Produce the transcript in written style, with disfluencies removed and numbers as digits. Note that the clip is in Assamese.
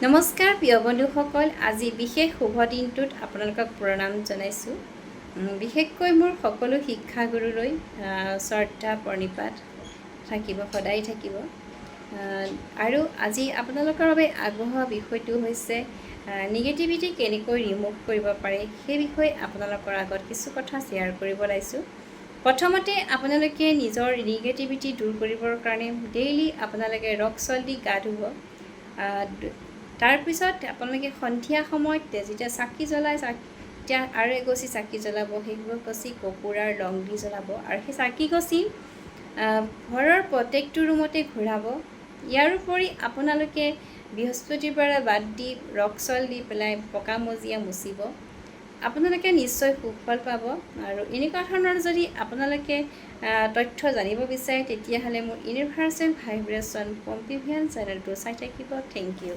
নমস্কাৰ প্ৰিয় বন্ধুসকল, আজি বিশেষ শুভ দিনটোত আপোনালোকক প্ৰণাম জনাইছোঁ। বিশেষকৈ মোৰ সকলো শিক্ষাগুৰুলৈ শ্ৰদ্ধা প্ৰণিপাত থাকিব, সদায় থাকিব। আৰু আজি আপোনালোকৰ বাবে আগবঢ়োৱা বিষয়টো হৈছে নিগেটিভিটি কেনেকৈ ৰিমুভ কৰিব পাৰে, সেই বিষয়ে আপোনালোকৰ আগত কিছু কথা শ্বেয়াৰ কৰিব ওলাইছোঁ। প্ৰথমতে আপোনালোকে নিজৰ নিগেটিভিটি দূৰ কৰিবৰ কাৰণে ডেইলি আপোনালোকে ৰক সল্ট দি গা ধুব। তাৰপিছত আপোনালোকে সন্ধিয়া সময়ত যেতিয়া চাকি জ্বলাই তেতিয়া আৰু এগছি চাকি জ্বলাব, সেইগছি কপুৰাৰ লং দি জ্বলাব আৰু সেই চাকিগছি ঘৰৰ প্ৰত্যেকটো ৰুমতে ঘূৰাব। ইয়াৰ উপৰি আপোনালোকে বৃহস্পতিবাৰ বাদ দি ৰক সল্ট দি পেলাই পকা মজিয়া মুচিব। আপোনালোকে নিশ্চয় সুফল পাব। আৰু এনেকুৱা ধৰণৰ যদি আপোনালোকে তথ্য জানিব বিচাৰে তেতিয়াহ'লে মোৰ ইউনিভাৰ্চেল ভাইব্ৰেশ্যন পম্পিভিয়ান চেনেলটো চাই থাকিব। Thank U.